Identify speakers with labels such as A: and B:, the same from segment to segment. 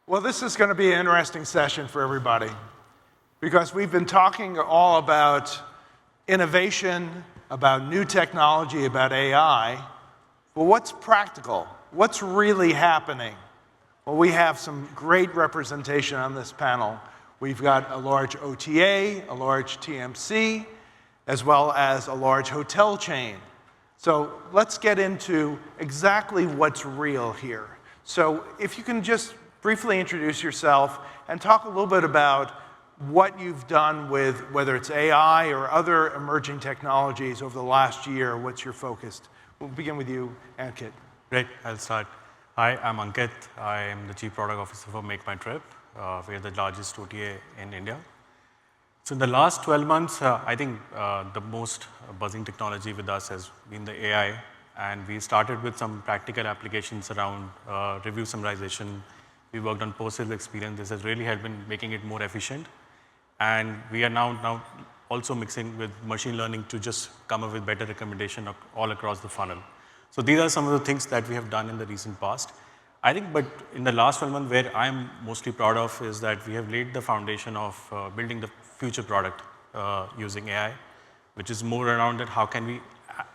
A: Well, this is going to be an interesting session for everybody because we've been talking all about innovation, about new technology, about AI. But what's practical? What's really happening? Well, we have some great representation on this panel. We've got a large OTA, a large TMC, as well as a large hotel chain. So let's get into exactly what's real here. So if you can just briefly introduce yourself and talk a little bit about what you've done with whether it's AI or other emerging technologies over the last year. What's your focus? We'll begin with you, Ankit.
B: Great, I'll start. Hi, I'm Ankit. I am the Chief Product Officer for MakeMyTrip. We are the largest OTA in India. So in the last 12 months, I think the most buzzing technology with us has been the AI. And we started with some practical applications around review summarization. We worked on post-sales experience. This has really helped in making it more efficient. And we are now also mixing with machine learning to just come up with better recommendation all across the funnel. So these are some of the things that we have done in the recent past. I think, but in the last 12 months, where I'm mostly proud of is that we have laid the foundation of building the future product using AI, which is more around that how can we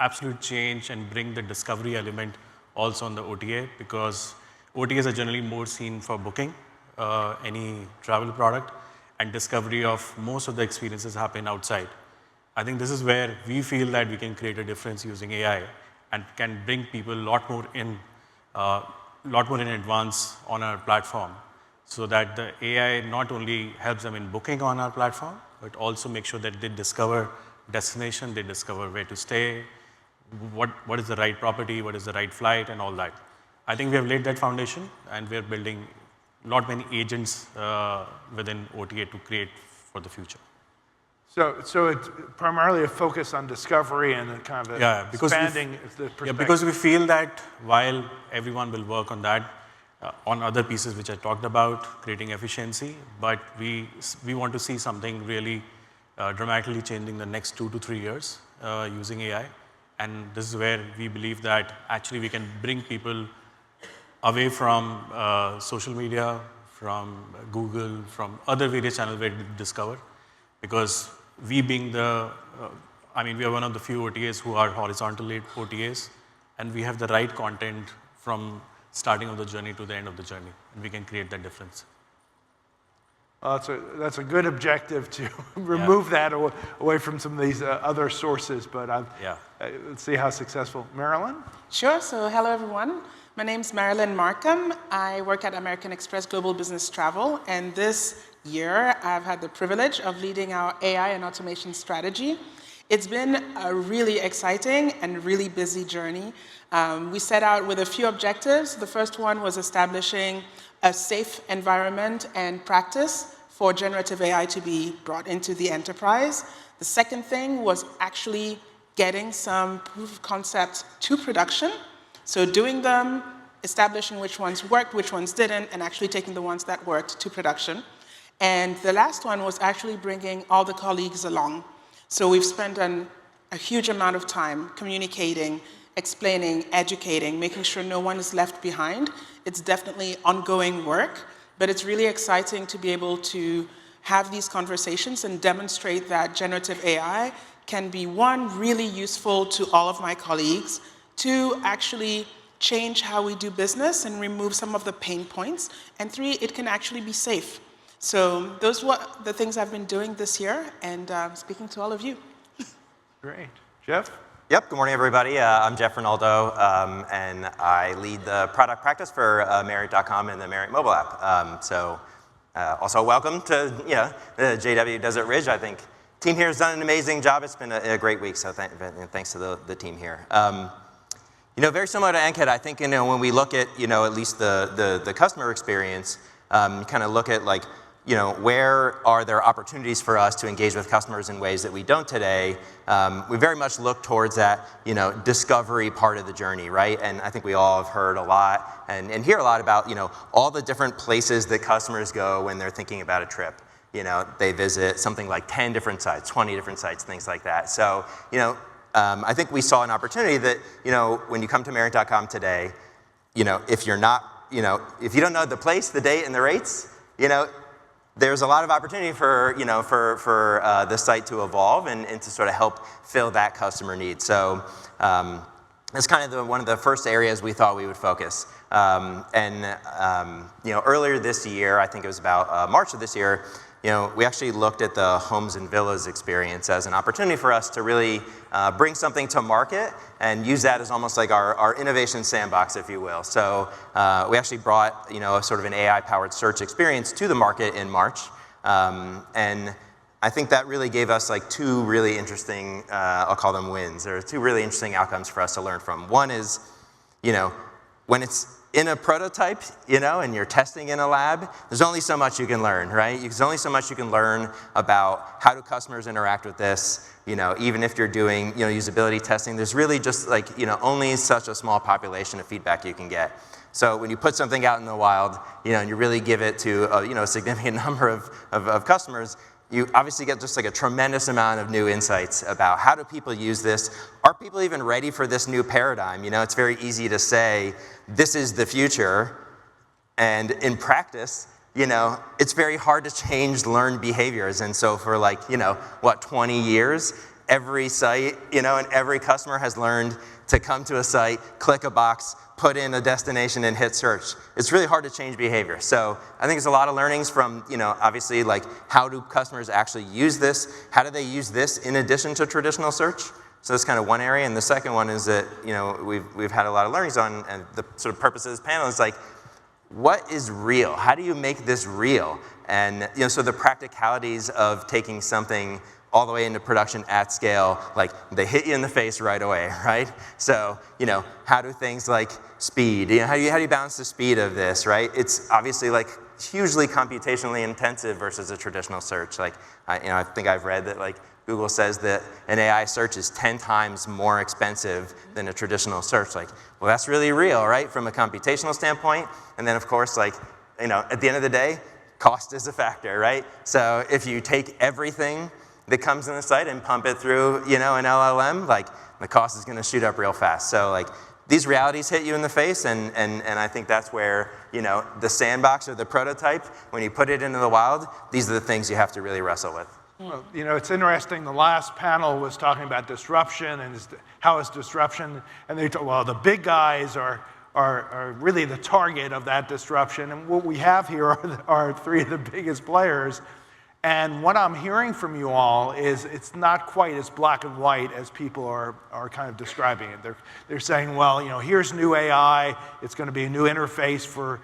B: absolute change and bring the discovery element also on the OTA, because OTAs are generally more seen for booking any travel product, and discovery of most of the experiences happen outside. I think this is where we feel that we can create a difference using AI and can bring people a lot more in advance on our platform, so that the AI not only helps them in booking on our platform, but also make sure that they discover destination, they discover where to stay, what is the right property, what is the right flight, and all that. I think we have laid that foundation, and we're building many agents within OTA to create for the future.
A: So it's primarily a focus on discovery and kind of expanding the perspective.
B: Yeah, because we feel that while everyone will work on that, on other pieces which I talked about, creating efficiency, but we want to see something really dramatically changing the next 2 to 3 years using AI. And this is where we believe that actually we can bring people away from social media, from Google, from other various channels where they discover. Because we being we are one of the few OTAs who are horizontal OTAs, and we have the right content from starting of the journey to the end of the journey, and we can create that difference.
A: That's a good objective to remove that away from some of these other sources, but let's see how successful. Marilyn?
C: Sure, so hello everyone. My name's Marilyn Markham. I work at American Express Global Business Travel, and this year I've had the privilege of leading our AI and automation strategy. It's been a really exciting and really busy journey. We set out with a few objectives. The first one was establishing a safe environment and practice for generative AI to be brought into the enterprise. The second thing was actually getting some proof of concept to production. So doing them, establishing which ones worked, which ones didn't, and actually taking the ones that worked to production. And the last one was actually bringing all the colleagues along. So we've spent a huge amount of time communicating, explaining, educating, making sure no one is left behind. It's definitely ongoing work, but it's really exciting to be able to have these conversations and demonstrate that generative AI can be, one, really useful to all of my colleagues, two, actually change how we do business and remove some of the pain points, and three, it can actually be safe. So those were the things I've been doing this year, and speaking to all of you.
A: Great. Jeff?
D: Yep, good morning, everybody. I'm Geoffrey Renaldo, and I lead the product practice for Marriott.com and the Marriott mobile app. Also welcome to the JW Desert Ridge. I think the team here has done an amazing job. It's been a great week, so thanks to the team here. Very similar to Ankit, I think when we look at at least the customer experience, kind of look at where are there opportunities for us to engage with customers in ways that we don't today. We very much look towards that discovery part of the journey, right? And I think we all have heard a lot and hear a lot about all the different places that customers go when they're thinking about a trip. They visit something like 10 different sites, 20 different sites, things like that. So I think we saw an opportunity that when you come to Marriott.com today, if you're not if you don't know the place, the date, and the rates, there's a lot of opportunity for, for the site to evolve and to sort of help fill that customer need. So it's kind of one of the first areas we thought we would focus. Earlier this year, I think it was about March of this year, we actually looked at the homes and villas experience as an opportunity for us to really bring something to market and use that as almost like our innovation sandbox, if you will. So we actually brought, sort of an AI-powered search experience to the market in March. And I think that really gave us like two really interesting, I'll call them wins, or two really interesting outcomes for us to learn from. One is, when it's in a prototype, and you're testing in a lab, there's only so much you can learn, right? There's only so much you can learn about how do customers interact with this, even if you're doing, usability testing, there's really just like, only such a small population of feedback you can get. So when you put something out in the wild, and you really give it to, a significant number of customers, you obviously get just like a tremendous amount of new insights about how do people use this? Are people even ready for this new paradigm? It's very easy to say, this is the future, and in practice, it's very hard to change learned behaviors. And so for 20 years, every site, and every customer has learned to come to a site, click a box, put in a destination and hit search. It's really hard to change behavior. So I think there's a lot of learnings from, obviously like how do customers actually use this? How do they use this in addition to traditional search? So that's kind of one area. And the second one is that, we've had a lot of learnings on, and the sort of purpose of this panel is like, what is real? How do you make this real? And, so the practicalities of taking something all the way into production at scale, like they hit you in the face right away, right? So, how do things like speed, how do you balance the speed of this, right? It's obviously like hugely computationally intensive versus a traditional search. Like, I think I've read that like Google says that an AI search is 10 times more expensive than a traditional search. Like, well, that's really real, right? From a computational standpoint. And then of course, like, at the end of the day, cost is a factor, right? So if you take everything that comes in the site and pump it through, an LLM, like the cost is gonna shoot up real fast. So like these realities hit you in the face, and I think that's where, the sandbox or the prototype, when you put it into the wild, these are the things you have to really wrestle with.
A: Well, it's interesting, the last panel was talking about disruption and how is disruption, and they well, the big guys are really the target of that disruption, and what we have here are three of the biggest players. And what I'm hearing from you all is it's not quite as black and white as people are kind of describing it. They're saying, well, here's new AI, it's going to be a new interface for,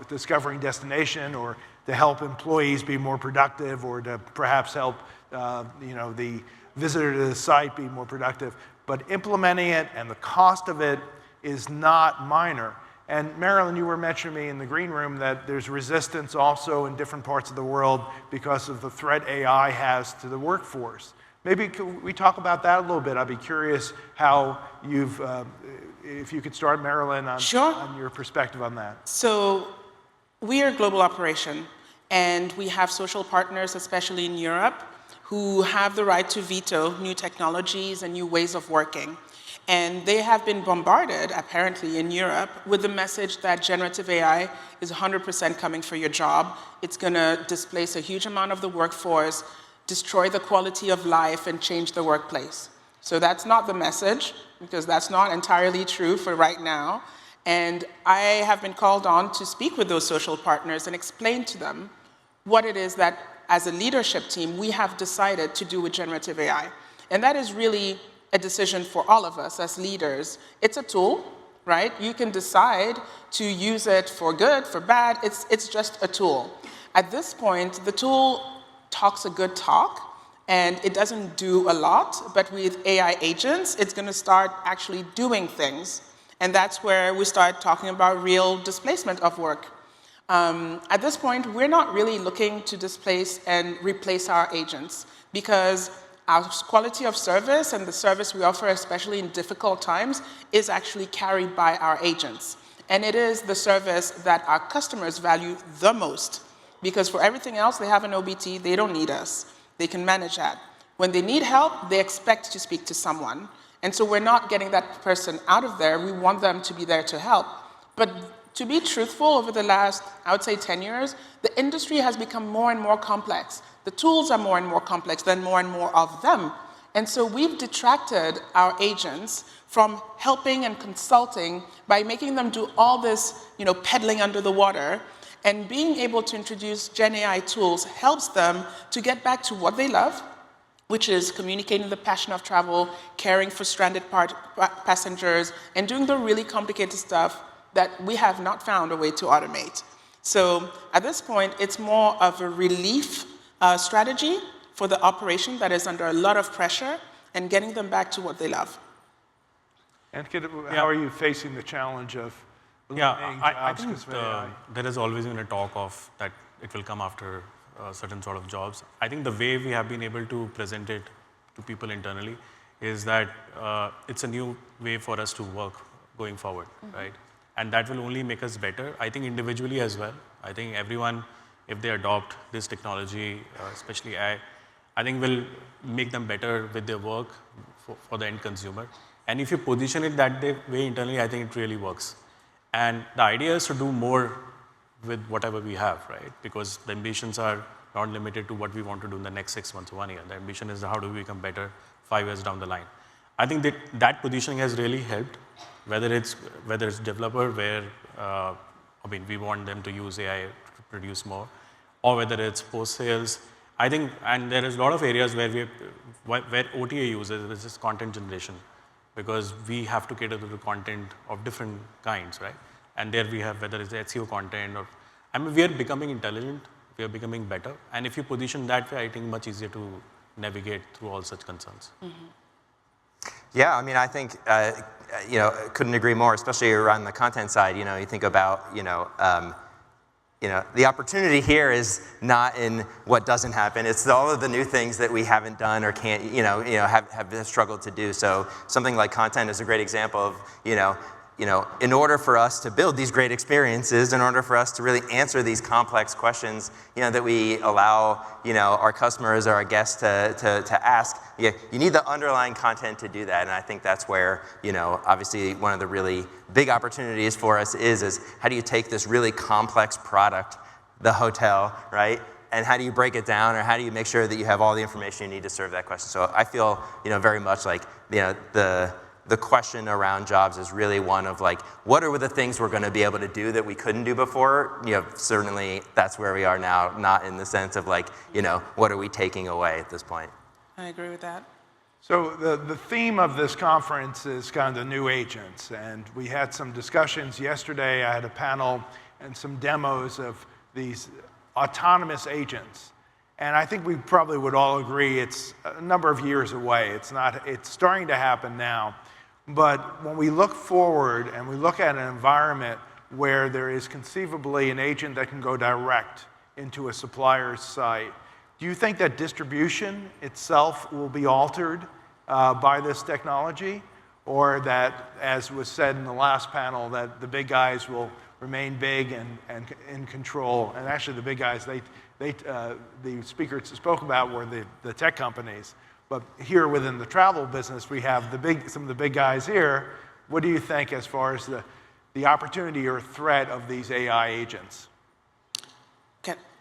A: discovering destination, or to help employees be more productive, or to perhaps help, the visitor to the site be more productive. But implementing it and the cost of it is not minor. And Marilyn, you were mentioning to me in the green room that there's resistance also in different parts of the world because of the threat AI has to the workforce. Maybe could we talk about that a little bit? I'd be curious how you've, if you could start, Marilyn, on your perspective on that.
C: So we are a global operation, and we have social partners, especially in Europe, who have the right to veto new technologies and new ways of working. And they have been bombarded, apparently, in Europe with the message that generative AI is 100% coming for your job. It's going to displace a huge amount of the workforce, destroy the quality of life, and change the workplace. So that's not the message, because that's not entirely true for right now. And I have been called on to speak with those social partners and explain to them what it is that, as a leadership team, we have decided to do with generative AI. And that is really a decision for all of us as leaders. It's a tool, right? You can decide to use it for good, for bad. It's just a tool. At this point, the tool talks a good talk, and it doesn't do a lot, but with AI agents, it's going to start actually doing things. And that's where we start talking about real displacement of work. At this point, we're not really looking to displace and replace our agents, because our quality of service and the service we offer, especially in difficult times, is actually carried by our agents. And it is the service that our customers value the most, because for everything else, they have an OBT, they don't need us. They can manage that. When they need help, they expect to speak to someone. And so we're not getting that person out of there. We want them to be there to help. But To be truthful, over the last, I would say 10 years, the industry has become more and more complex. The tools are more and more complex, then more and more of them. And so we've detracted our agents from helping and consulting by making them do all this, peddling under the water. And being able to introduce Gen AI tools helps them to get back to what they love, which is communicating the passion of travel, caring for stranded passengers, and doing the really complicated stuff that we have not found a way to automate. So at this point, it's more of a relief strategy for the operation that is under a lot of pressure and getting them back to what they love.
A: And how are you facing the challenge of eliminating
B: I
A: jobs
B: think
A: because of AI?
B: there has always been a talk of that it will come after certain sort of jobs. I think the way we have been able to present it to people internally is that it's a new way for us to work going forward, right? And that will only make us better, I think individually as well. I think everyone, if they adopt this technology, especially AI, I think will make them better with their work for the end consumer. And if you position it that way internally, I think it really works. And the idea is to do more with whatever we have, right? Because the ambitions are not limited to what we want to do in the next 6 months or 1 year. The ambition is how do we become better 5 years down the line. I think that positioning has really helped, whether it's developer where, we want them to use AI to produce more, or whether it's post-sales. I think, and there is a lot of areas where OTA uses, which is content generation, because we have to cater to the content of different kinds, right? And there we have, whether it's SEO content or, we are becoming intelligent, we are becoming better. And if you position that way, I think much easier to navigate through all such concerns.
D: Yeah, I think, couldn't agree more, especially around the content side. You think about, the opportunity here is not in what doesn't happen. It's all of the new things that we haven't done or can't, have struggled to do. So something like content is a great example of, in order for us to build these great experiences, in order for us to really answer these complex questions, that we allow, our customers or our guests to ask, you need the underlying content to do that. And I think that's where, obviously one of the really big opportunities for us is how do you take this really complex product, the hotel, right? And how do you break it down, or how do you make sure that you have all the information you need to serve that question? So I feel, very much like, the question around jobs is really one of what are the things we're going to be able to do that we couldn't do before? Certainly that's where we are now, not in the sense of what are we taking away at this point?
C: I agree with that.
A: So the theme of this conference is kind of the new agents, and we had some discussions yesterday. I had a panel and some demos of these autonomous agents. And I think we probably would all agree it's a number of years away. It's starting to happen now. But when we look forward and we look at an environment where there is conceivably an agent that can go direct into a supplier's site, do you think that distribution itself will be altered by this technology? Or that, as was said in the last panel, that the big guys will remain big and in control? And actually the big guys, the speakers spoke about were the tech companies. But here within the travel business, we have some of the big guys here. What do you think as far as the opportunity or threat of these AI agents?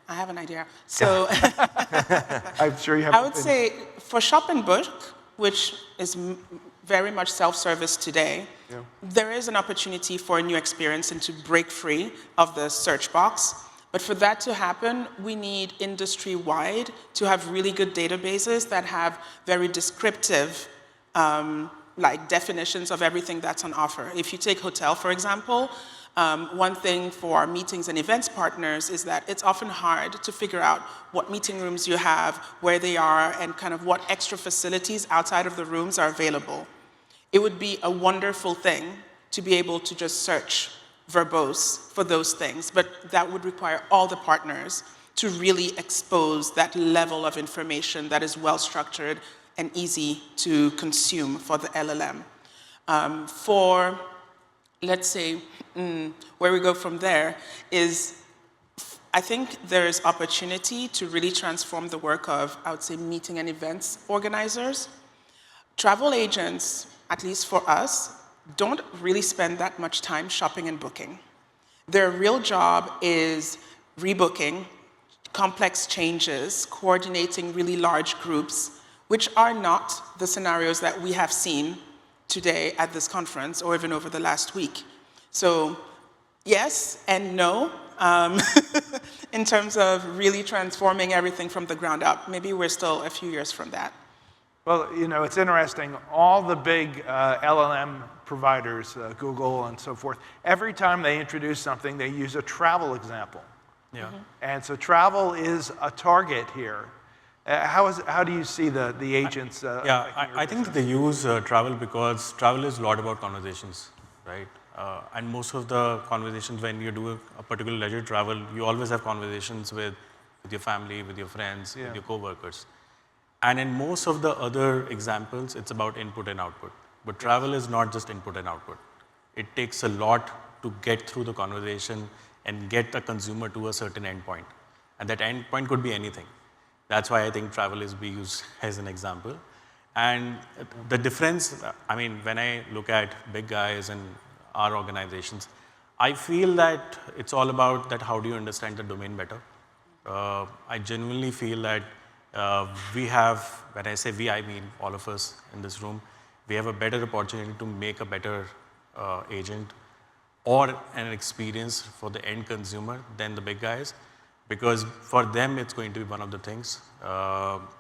C: I have an idea. So
A: I'm sure you have.
C: I would say for shop and book, which is very much self-service today, there is an opportunity for a new experience and to break free of the search box. But for that to happen, we need industry-wide to have really good databases that have very descriptive definitions of everything that's on offer. If you take hotel, for example, one thing for our meetings and events partners is that it's often hard to figure out what meeting rooms you have, where they are, and kind of what extra facilities outside of the rooms are available. It would be a wonderful thing to be able to just search verbose for those things, but that would require all the partners to really expose that level of information that is well-structured and easy to consume for the LLM. For, let's say, where we go from there is, I think there is opportunity to really transform the work of, I would say, meeting and events organizers. Travel agents, at least for us, don't really spend that much time shopping and booking. Their real job is rebooking, complex changes, coordinating really large groups, which are not the scenarios that we have seen today at this conference or even over the last week. So yes and no, in terms of really transforming everything from the ground up. Maybe we're still a few years from that.
A: Well, you know, it's interesting. All the big LLM providers, Google and so forth, every time they introduce something, they use a travel example.
B: Yeah.
A: And so travel is a target here. How do you see the agents?
B: I think they use travel because travel is a lot about conversations, right? And most of the conversations when you do a particular leisure travel, you always have conversations with your family, with your friends, with your coworkers. And in most of the other examples, it's about input and output. But travel is not just input and output. It takes a lot to get through the conversation and get a consumer to a certain endpoint. And that endpoint could be anything. That's why I think travel is being used as an example. And the difference, I mean, when I look at big guys and our organizations, I feel that it's all about that how do you understand the domain better. I genuinely feel that we have, when I say we, I mean all of us in this room, we have a better opportunity to make a better agent or an experience for the end consumer than the big guys, because for them it's going to be one of the things,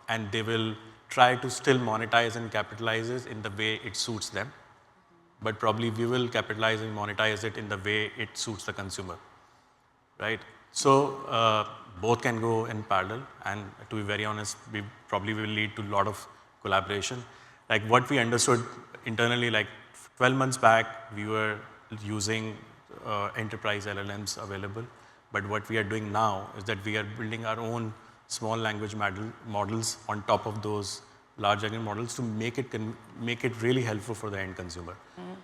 B: and they will try to still monetize and capitalize it in the way it suits them, but probably we will capitalize and monetize it in the way it suits the consumer, right? So both can go in parallel, and to be very honest, we probably will lead to a lot of collaboration. Like what we understood internally, like 12 months back, we were using enterprise LLMs available, but what we are doing now is that we are building our own small language models on top of those large language models to make it really helpful for the end consumer.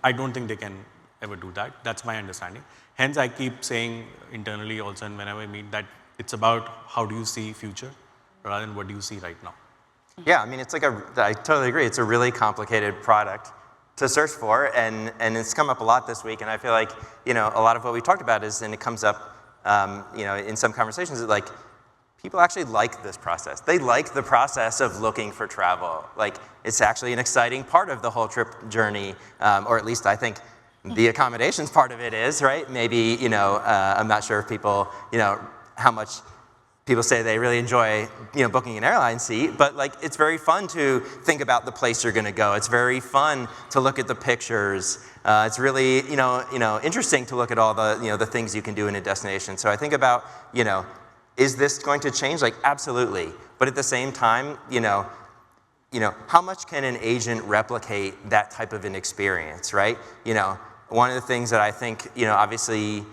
B: I don't think they can ever do that. That's my understanding. Hence, I keep saying internally also, and whenever I meet, that it's about how do you see future rather than what do you see right now.
D: Yeah, I mean, it's like I totally agree. It's a really complicated product to search for, and it's come up a lot this week, and I feel like, you know, a lot of what we talked about is, and it comes up, you know, in some conversations, is like, people actually like this process. They like the process of looking for travel. Like, it's actually an exciting part of the whole trip journey, or at least I think the accommodations part of it is, right? Maybe, you know, I'm not sure if people, you know, how much people say they really enjoy, you know, booking an airline seat, but like it's very fun to think about the place you're going to go. It's very fun to look at the pictures. It's really, you know, interesting to look at all the, you know, the things you can do in a destination. So I think about, you know, is this going to change? Like, absolutely. But at the same time, you know, how much can an agent replicate that type of an experience, right? You know, one of the things that I think, you know, obviously,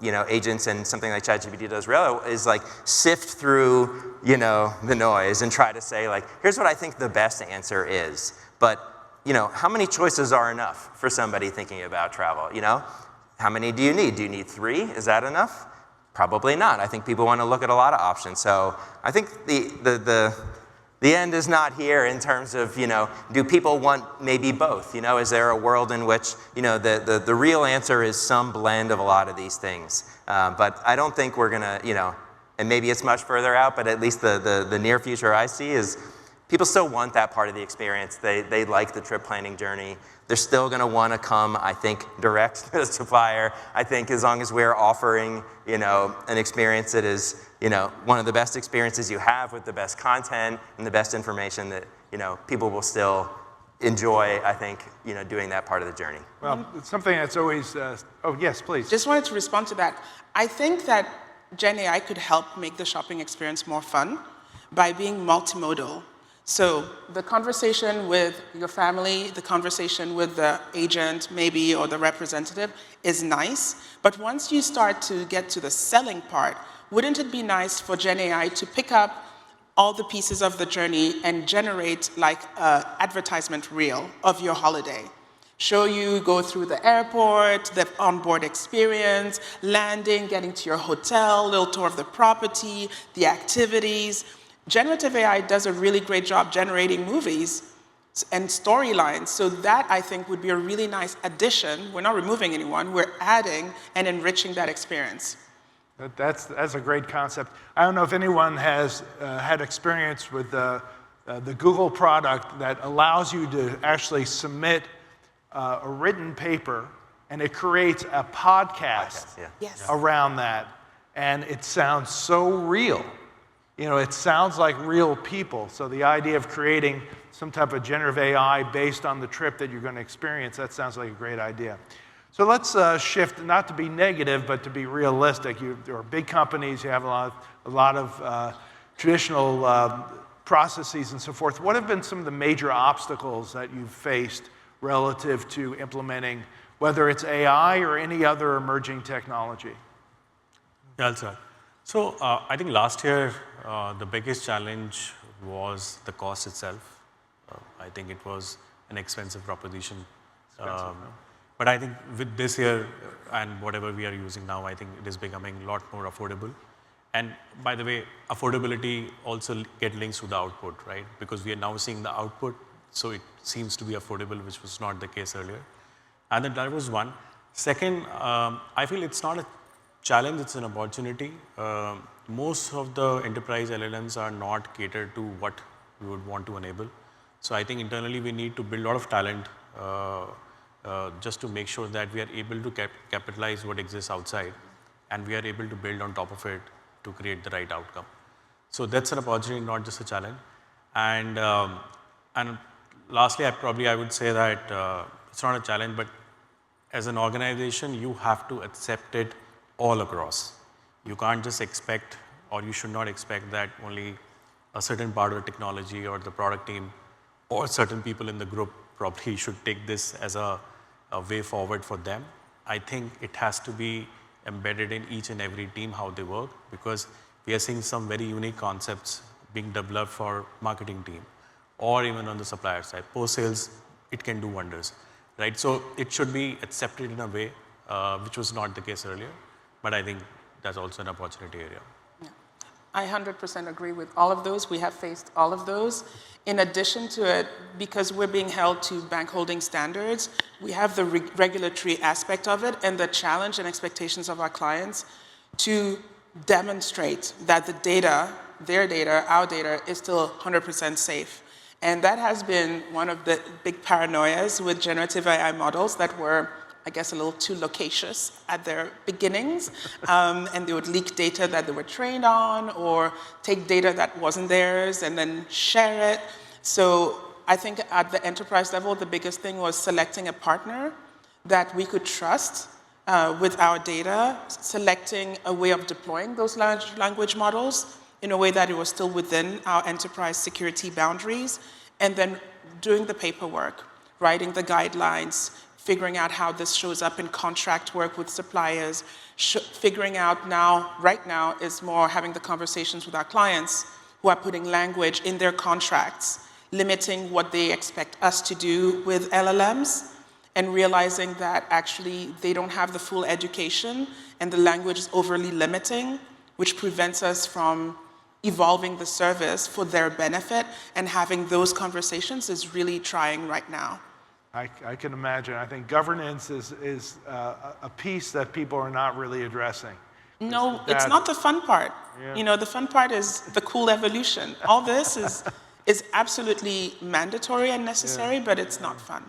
D: you know, agents and something like ChatGPT does really is like sift through, you know, the noise and try to say like, here's what I think the best answer is. But, you know, how many choices are enough for somebody thinking about travel, you know? How many do you need? Do you need 3? Is that enough? Probably not. I think people want to look at a lot of options. So I think the end is not here in terms of, you know, do people want maybe both? You know, is there a world in which, you know, the real answer is some blend of a lot of these things? But I don't think we're going to, you know, and maybe it's much further out, but at least the near future I see is people still want that part of the experience. They like the trip planning journey. They're still going to want to come, I think, direct to the supplier. I think as long as we're offering, you know, an experience that is, you know, one of the best experiences you have with the best content and the best information, that, you know, people will still enjoy, I think, you know, doing that part of the journey.
A: Well, it's something that's always, oh, yes, please.
C: Just wanted to respond to that. I think that Gen AI could help make the shopping experience more fun by being multimodal. So the conversation with your family, the conversation with the agent maybe, or the representative is nice, but once you start to get to the selling part, wouldn't it be nice for Gen AI to pick up all the pieces of the journey and generate like an advertisement reel of your holiday? Show you go through the airport, the onboard experience, landing, getting to your hotel, little tour of the property, the activities. Generative AI does a really great job generating movies, and storylines. So that, I think, would be a really nice addition. We're not removing anyone, we're adding and enriching that experience.
A: That's a great concept. I don't know if anyone has had experience with the Google product that allows you to actually submit a written paper, and it creates a podcast
C: Yes.
A: around that. And it sounds so real. You know, it sounds like real people. So the idea of creating some type of generative AI based on the trip that you're going to experience, that sounds like a great idea. So let's shift, not to be negative, but to be realistic. There are big companies, you have a lot of traditional processes and so forth. What have been some of the major obstacles that you've faced relative to implementing, whether it's AI or any other emerging technology?
B: Yeah, I'll start. So I think last year, the biggest challenge was the cost itself. I think it was an expensive proposition. But I think with this year and whatever we are using now, I think it is becoming a lot more affordable. And by the way, affordability also get links to the output, right? Because we are now seeing the output, so it seems to be affordable, which was not the case earlier. And then that was one. Second, I feel it's not a challenge, it's an opportunity. Most of the enterprise LLMs are not catered to what we would want to enable. So I think internally we need to build a lot of talent just to make sure that we are able to capitalize what exists outside, and we are able to build on top of it to create the right outcome. So that's an opportunity, not just a challenge. And lastly, I would say that it's not a challenge, but as an organization, you have to accept it all across. You can't just expect, or you should not expect that only a certain part of the technology or the product team or certain people in the group probably should take this as a way forward for them. I think it has to be embedded in each and every team how they work, because we are seeing some very unique concepts being developed for marketing team or even on the supplier side. Post-sales, it can do wonders, right? So it should be accepted in a way which was not the case earlier, but I think that's also an opportunity area.
C: Yeah. I 100% agree with all of those. We have faced all of those. In addition to it, because we're being held to bank holding standards, we have the regulatory aspect of it and the challenge and expectations of our clients to demonstrate that the data, their data, our data, is still 100% safe. And that has been one of the big paranoias with generative AI models that were, I guess, a little too loquacious at their beginnings, and they would leak data that they were trained on or take data that wasn't theirs and then share it. So I think at the enterprise level, the biggest thing was selecting a partner that we could trust with our data, selecting a way of deploying those large language models in a way that it was still within our enterprise security boundaries, and then doing the paperwork, writing the guidelines, figuring out how this shows up in contract work with suppliers, figuring out right now is more having the conversations with our clients who are putting language in their contracts, limiting what they expect us to do with LLMs, and realizing that actually they don't have the full education and the language is overly limiting, which prevents us from evolving the service for their benefit, and having those conversations is really trying right now.
A: I can imagine. I think governance is a piece that people are not really addressing.
C: No, it's not the fun part. Yeah. You know, the fun part is the cool evolution. All this is absolutely mandatory and necessary, but it's not fun.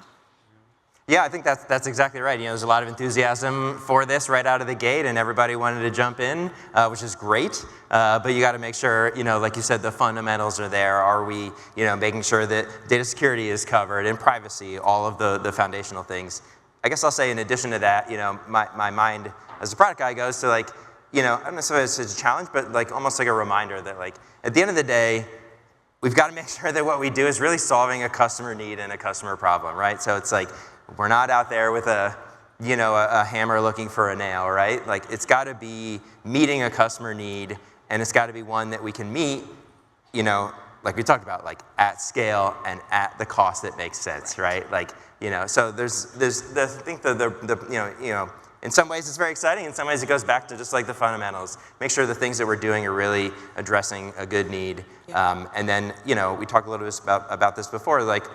D: Yeah, I think that's exactly right. You know, there's a lot of enthusiasm for this right out of the gate, and everybody wanted to jump in, which is great. But you got to make sure, you know, like you said, the fundamentals are there. Are we, you know, making sure that data security is covered and privacy, all of the foundational things. I guess I'll say in addition to that, you know, my mind as a product guy goes to, like, you know, I don't know if it's a challenge, but like almost like a reminder that, like, at the end of the day, we've got to make sure that what we do is really solving a customer need and a customer problem, right? So it's like, we're not out there with a hammer looking for a nail, right? Like, it's got to be meeting a customer need, and it's got to be one that we can meet, you know, like we talked about, like at scale and at the cost that makes sense, right? Like, you know, so there's I think you know, in some ways it's very exciting. In some ways it goes back to just like the fundamentals. Make sure the things that we're doing are really addressing a good need, and then, you know, we talked a little bit about this before, like,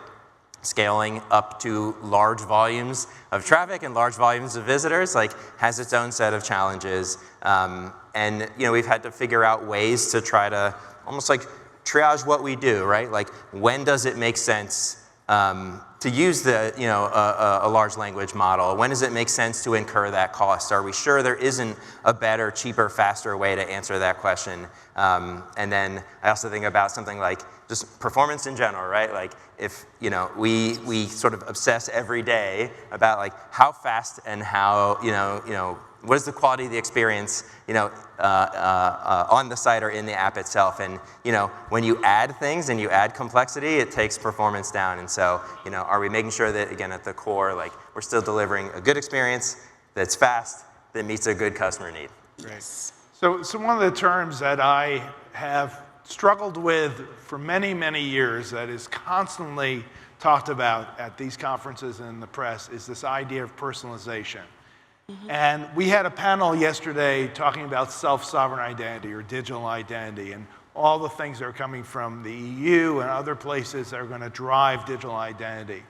D: scaling up to large volumes of traffic and large volumes of visitors, like, has its own set of challenges. And we've had to figure out ways to try to almost like triage what we do, right? Like, when does it make sense to use a large language model? When does it make sense to incur that cost? Are we sure there isn't a better, cheaper, faster way to answer that question? And then I also think about something like just performance in general, right? Like, if we sort of obsess every day about like how fast and how what is the quality of the experience on the site or in the app itself. And when you add things and you add complexity, it takes performance down. And so are we making sure that, again, at the core, like, we're still delivering a good experience that's fast, that meets a good customer need?
C: Yes.
A: So one of the terms that I have struggled with for many, many years, that is constantly talked about at these conferences and in the press, is this idea of personalization. And we had a panel yesterday talking about self-sovereign identity or digital identity and all the things that are coming from the EU and other places that are going to drive digital identity.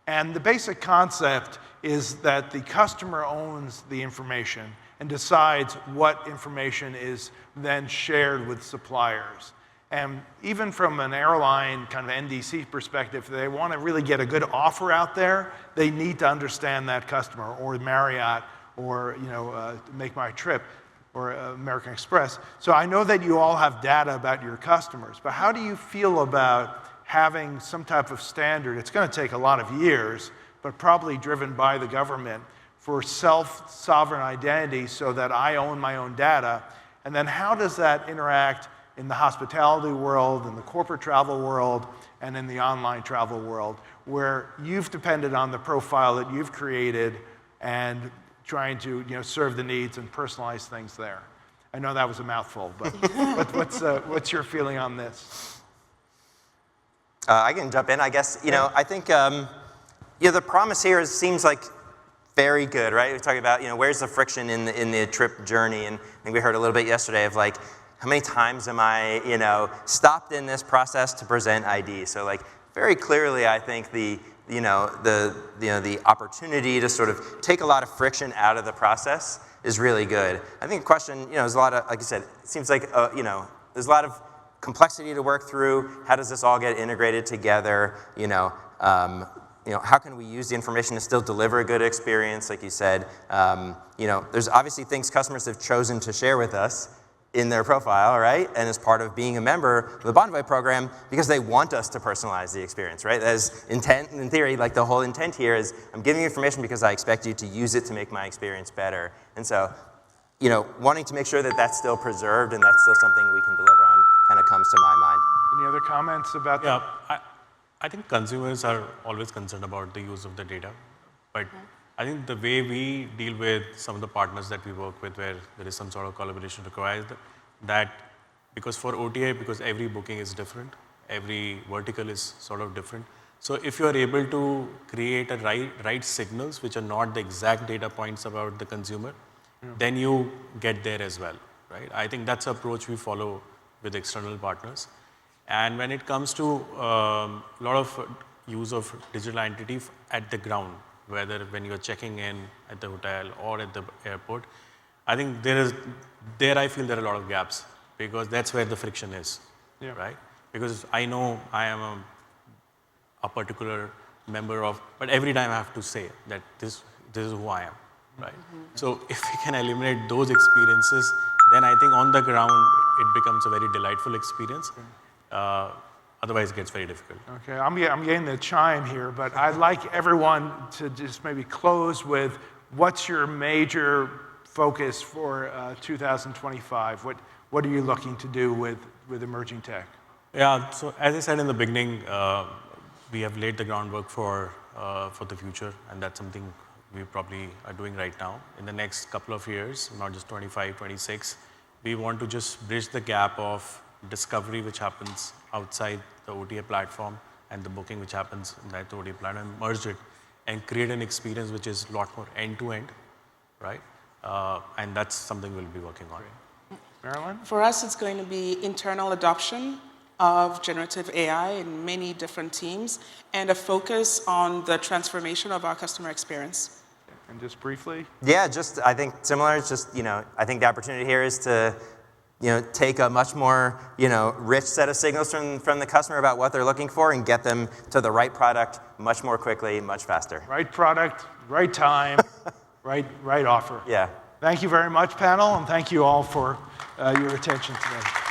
A: And the basic concept is that the customer owns the information and decides what information is then shared with suppliers. And even from an airline kind of NDC perspective, if they want to really get a good offer out there, they need to understand that customer, or Marriott, or MakeMyTrip, or American Express. So I know that you all have data about your customers, but how do you feel about having some type of standard? It's going to take a lot of years, but probably driven by the government, for self-sovereign identity so that I own my own data. And then how does that interact in the hospitality world, in the corporate travel world, and in the online travel world, where you've depended on the profile that you've created and trying to serve the needs and personalize things there? I know that was a mouthful, but what's your feeling on this?
D: I can jump in, I guess. I think the promise here seems like very good, right? We're talking about where's the friction in the trip journey, and I think we heard a little bit yesterday of like, how many times am I stopped in this process to present ID? So like, very clearly, I think the opportunity to sort of take a lot of friction out of the process is really good. I think the question, there's a lot of, like you said, it seems like there's a lot of complexity to work through. How does this all get integrated together? How can we use the information to still deliver a good experience, like you said? There's obviously things customers have chosen to share with us in their profile, right? And as part of being a member of the Bonvoy program, because they want us to personalize the experience, right? As intent, in theory, like the whole intent here is, I'm giving you information because I expect you to use it to make my experience better. And so, wanting to make sure that that's still preserved and that's still something we can deliver on kind of comes to my mind.
A: Any other comments about that?
B: Yeah, I think consumers are always concerned about the use of the data, but I think the way we deal with some of the partners that we work with, where there is some sort of collaboration required, that because for OTA, because every booking is different, every vertical is sort of different. So if you are able to create a right signals, which are not the exact data points about the consumer, then you get there as well, right? I think that's the approach we follow with external partners. And when it comes to a lot of use of digital identity at the ground, whether when you're checking in at the hotel or at the airport, I think I feel there are a lot of gaps, because that's where the friction is, right? Because I know I am a particular member of, but every time I have to say that this is who I am, right? So if we can eliminate those experiences, then I think on the ground it becomes a very delightful experience. Otherwise, it gets very difficult.
A: Okay, I'm getting the chime here, but I'd like everyone to just maybe close with what's your major focus for 2025? What are you looking to do with emerging tech?
B: Yeah, so as I said in the beginning, we have laid the groundwork for the future, and that's something we probably are doing right now. In the next couple of years, not just 25, 26, we want to just bridge the gap of discovery which happens outside the OTA platform and the booking which happens inside the OTA platform, and merge it and create an experience which is a lot more end-to-end, right? And that's something we'll be working on.
A: Marilyn?
C: For us, it's going to be internal adoption of generative AI in many different teams, and a focus on the transformation of our customer experience.
A: And just briefly?
D: Yeah, just I think similar. It's just I think the opportunity here is to take a much more rich set of signals from the customer about what they're looking for and get them to the right product much more quickly, much faster.
A: Right product, right time, right offer.
D: Yeah.
A: Thank you very much, panel, and thank you all for your attention today.